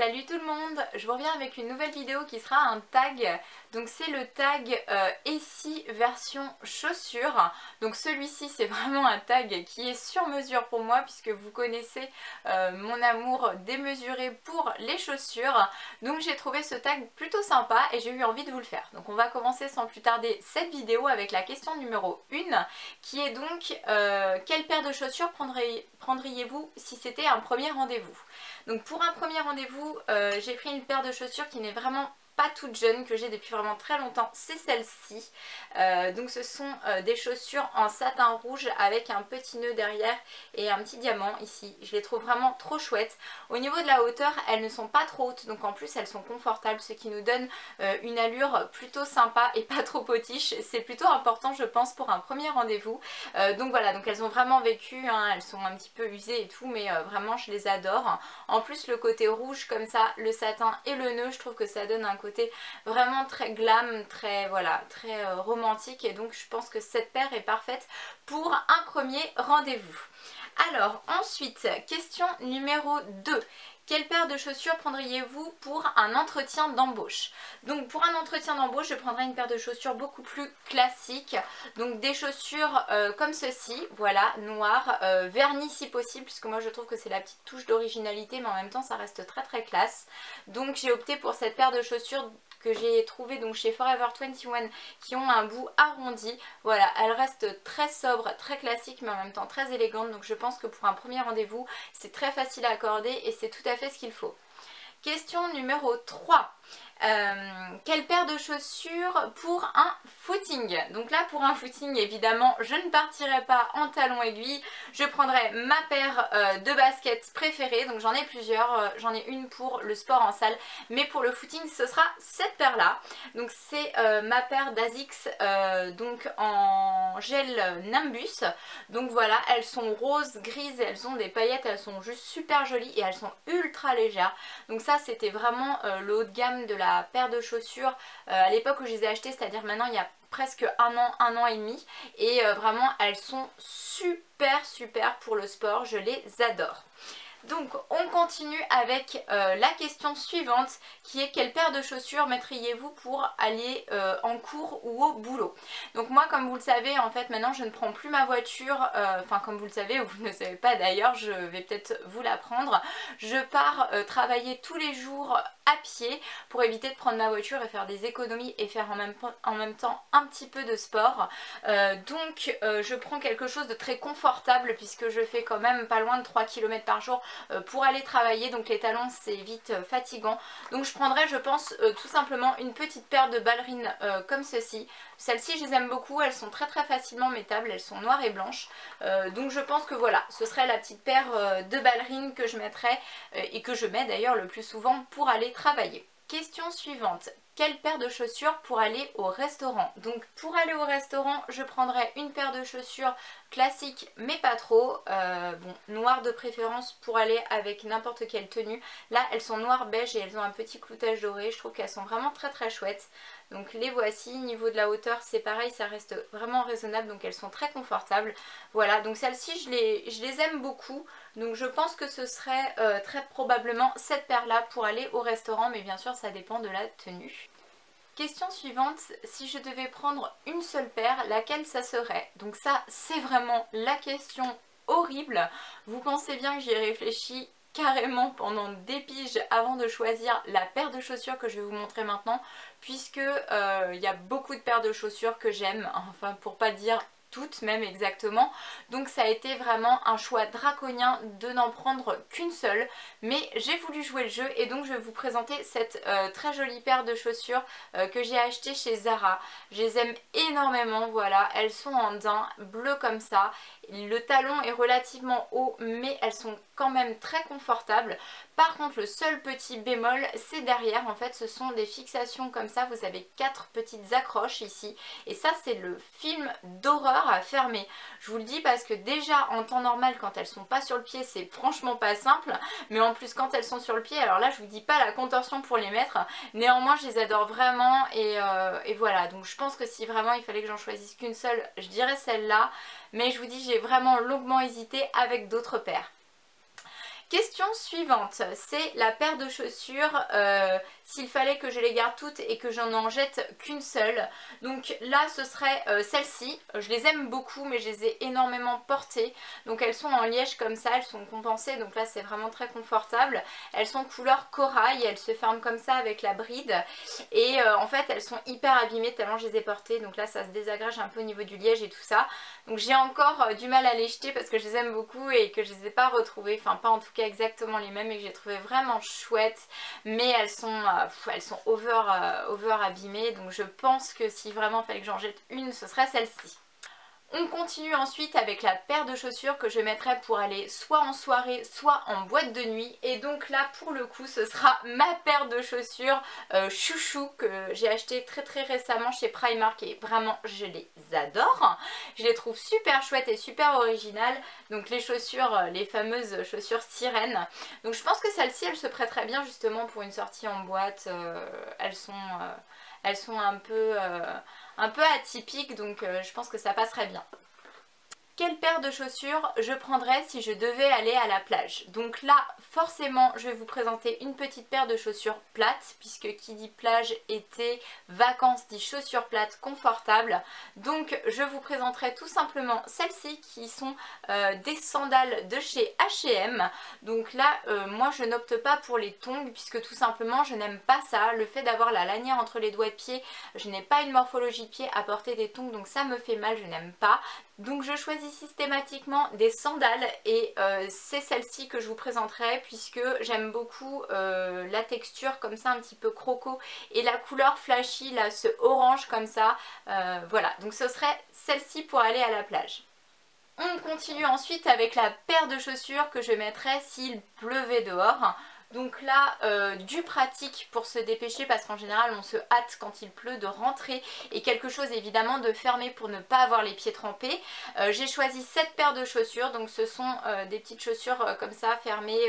Salut tout le monde, je vous reviens avec une nouvelle vidéo qui sera un tag. Donc c'est le tag Essie version chaussures. Donc celui-ci c'est vraiment un tag qui est sur mesure pour moi puisque vous connaissez mon amour démesuré pour les chaussures. Donc j'ai trouvé ce tag plutôt sympa et j'ai eu envie de vous le faire. Donc on va commencer sans plus tarder cette vidéo avec la question numéro 1 qui est donc quelle paire de chaussures prendriez-vous si c'était un premier rendez-vous? Donc pour un premier rendez-vous, j'ai pris une paire de chaussures qui n'est vraiment pas toute jeune, que j'ai depuis vraiment très longtemps, c'est celle-ci. Donc ce sont des chaussures en satin rouge avec un petit nœud derrière et un petit diamant ici. Je les trouve vraiment trop chouettes. Au niveau de la hauteur, elles ne sont pas trop hautes, donc en plus elles sont confortables, ce qui nous donne une allure plutôt sympa et pas trop potiche. C'est plutôt important je pense pour un premier rendez-vous. Donc voilà, donc elles ont vraiment vécu, hein, elles sont un petit peu usées et tout, mais vraiment je les adore. En plus le côté rouge comme ça, le satin et le nœud, je trouve que ça donne un côté vraiment très glam, très voilà, très romantique, et donc je pense que cette paire est parfaite pour un premier rendez-vous. Alors ensuite, question numéro 2. Quelle paire de chaussures prendriez-vous pour un entretien d'embauche? Donc pour un entretien d'embauche, je prendrais une paire de chaussures beaucoup plus classique. Donc des chaussures comme ceci, voilà, noires, vernies si possible, puisque moi je trouve que c'est la petite touche d'originalité, mais en même temps ça reste très très classe. Donc j'ai opté pour cette paire de chaussures que j'ai trouvé donc chez Forever 21 qui ont un bout arrondi. Voilà, elle reste très sobre, très classique mais en même temps très élégante, donc je pense que pour un premier rendez-vous c'est très facile à accorder et c'est tout à fait ce qu'il faut. Question numéro 3. Quelle paire de chaussures pour un footing? Donc là pour un footing évidemment je ne partirai pas en talons aiguilles, je prendrai ma paire de baskets préférée, donc j'en ai plusieurs, j'en ai une pour le sport en salle, mais pour le footing ce sera cette paire là. Donc c'est ma paire d'Asics donc en gel Nimbus. Donc voilà, elles sont roses, grises, elles ont des paillettes, elles sont juste super jolies et elles sont ultra légères. Donc ça c'était vraiment le haut de gamme de la paire de chaussures à l'époque où je les ai achetées, c'est-à-dire maintenant il y a presque un an et demi, et vraiment elles sont super pour le sport, je les adore. Donc on continue avec la question suivante qui est quelle paire de chaussures mettriez-vous pour aller en cours ou au boulot? Donc moi comme vous le savez en fait maintenant je ne prends plus ma voiture, enfin comme vous le savez ou vous ne le savez pas d'ailleurs, je vais peut-être vous l'apprendre. Je pars travailler tous les jours à pied pour éviter de prendre ma voiture et faire des économies et faire en même temps un petit peu de sport. Donc je prends quelque chose de très confortable puisque je fais quand même pas loin de 3 km par jour pour aller travailler, donc les talons c'est vite fatigant. Donc je prendrais je pense tout simplement une petite paire de ballerines comme ceci. Celles-ci je les aime beaucoup, elles sont très facilement mettables, elles sont noires et blanches. Donc je pense que voilà, ce serait la petite paire de ballerines que je mettrais et que je mets d'ailleurs le plus souvent pour aller travailler. Question suivante. Quelle paire de chaussures pour aller au restaurant? Donc pour aller au restaurant je prendrais une paire de chaussures classiques mais pas trop, bon, noires de préférence pour aller avec n'importe quelle tenue. Là elles sont noires beige et elles ont un petit cloutage doré, je trouve qu'elles sont vraiment très chouettes. Donc les voici, niveau de la hauteur c'est pareil, ça reste vraiment raisonnable, donc elles sont très confortables. Voilà, donc celles-ci je les aime beaucoup, donc je pense que ce serait très probablement cette paire là pour aller au restaurant, mais bien sûr ça dépend de la tenue. Question suivante, si je devais prendre une seule paire, laquelle ça serait? Donc ça c'est vraiment la question horrible, vous pensez bien que j'y ai réfléchi carrément pendant des piges avant de choisir la paire de chaussures que je vais vous montrer maintenant, puisque il y a beaucoup de paires de chaussures que j'aime, enfin pour pas dire toutes même exactement, donc ça a été vraiment un choix draconien de n'en prendre qu'une seule, mais j'ai voulu jouer le jeu et donc je vais vous présenter cette très jolie paire de chaussures que j'ai achetée chez Zara. Je les aime énormément, voilà, elles sont en daim bleu comme ça, le talon est relativement haut mais elles sont quand même très confortables. Par contre le seul petit bémol c'est derrière, en fait ce sont des fixations comme ça, vous avez 4 petites accroches ici et ça c'est le film d'horreur à fermer. Je vous le dis parce que déjà en temps normal quand elles sont pas sur le pied c'est franchement pas simple, mais en plus quand elles sont sur le pied, alors là je vous dis pas la contorsion pour les mettre, néanmoins je les adore vraiment et voilà, donc je pense que si vraiment il fallait que j'en choisisse qu'une seule, je dirais celle-là, mais je vous dis j'ai vraiment longuement hésité avec d'autres paires. Question suivante, c'est la paire de chaussures, s'il fallait que je les garde toutes et que j'en en jette qu'une seule. Donc là ce serait celle-ci, je les aime beaucoup mais je les ai énormément portées. Donc elles sont en liège comme ça, elles sont compensées, donc là c'est vraiment très confortable. Elles sont couleur corail, elles se ferment comme ça avec la bride. Et en fait elles sont hyper abîmées tellement je les ai portées, donc là ça se désagrège un peu au niveau du liège et tout ça. Donc j'ai encore du mal à les jeter parce que je les aime beaucoup et que je les ai pas retrouvées, enfin pas en tout cas exactement les mêmes, et que j'ai trouvé vraiment chouettes, mais elles sont over abîmées, donc je pense que si vraiment il fallait que j'en jette une, ce serait celle-ci. On continue ensuite avec la paire de chaussures que je mettrai pour aller soit en soirée soit en boîte de nuit, et donc là pour le coup ce sera ma paire de chaussures chouchou que j'ai acheté très récemment chez Primark et vraiment je les adore. Je les trouve super chouettes et super originales, donc les chaussures, les fameuses chaussures sirènes. Donc je pense que celle-ci elle se prêterait bien justement pour une sortie en boîte, elles sont un peu atypiques, donc je pense que ça passerait bien. Quelle paire de chaussures je prendrais si je devais aller à la plage? Donc là forcément je vais vous présenter une petite paire de chaussures plates, puisque qui dit plage, été, vacances dit chaussures plates confortables. Donc je vous présenterai tout simplement celles-ci qui sont des sandales de chez H&M. Donc là moi je n'opte pas pour les tongs, puisque tout simplement je n'aime pas ça, le fait d'avoir la lanière entre les doigts de pied. Je n'ai pas une morphologie de pied à porter des tongs, donc ça me fait mal, je n'aime pas. Donc je choisis systématiquement des sandales, et c'est celle-ci que je vous présenterai, puisque j'aime beaucoup la texture comme ça un petit peu croco et la couleur flashy là, ce orange comme ça, voilà, donc ce serait celle-ci pour aller à la plage. On continue ensuite avec la paire de chaussures que je mettrais s'il pleuvait dehors. Donc là, du pratique pour se dépêcher, parce qu'en général on se hâte quand il pleut de rentrer, et quelque chose évidemment de fermé pour ne pas avoir les pieds trempés. J'ai choisi cette paire de chaussures, donc ce sont des petites chaussures comme ça fermées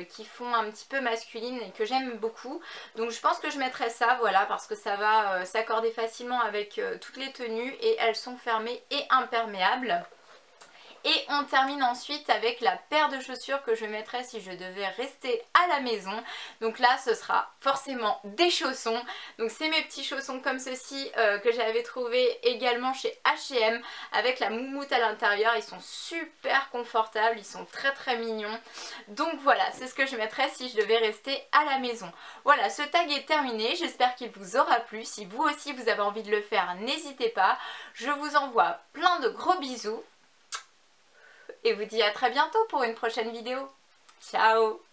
qui font un petit peu masculine et que j'aime beaucoup. Donc je pense que je mettrai ça, voilà, parce que ça va s'accorder facilement avec toutes les tenues, et elles sont fermées et imperméables. Et on termine ensuite avec la paire de chaussures que je mettrais si je devais rester à la maison. Donc là ce sera forcément des chaussons. Donc c'est mes petits chaussons comme ceci que j'avais trouvé également chez H&M, avec la moumoute à l'intérieur. Ils sont super confortables, ils sont très mignons. Donc voilà, c'est ce que je mettrais si je devais rester à la maison. Voilà, ce tag est terminé, j'espère qu'il vous aura plu. Si vous aussi vous avez envie de le faire, n'hésitez pas. Je vous envoie plein de gros bisous. Et vous dis à très bientôt pour une prochaine vidéo. Ciao!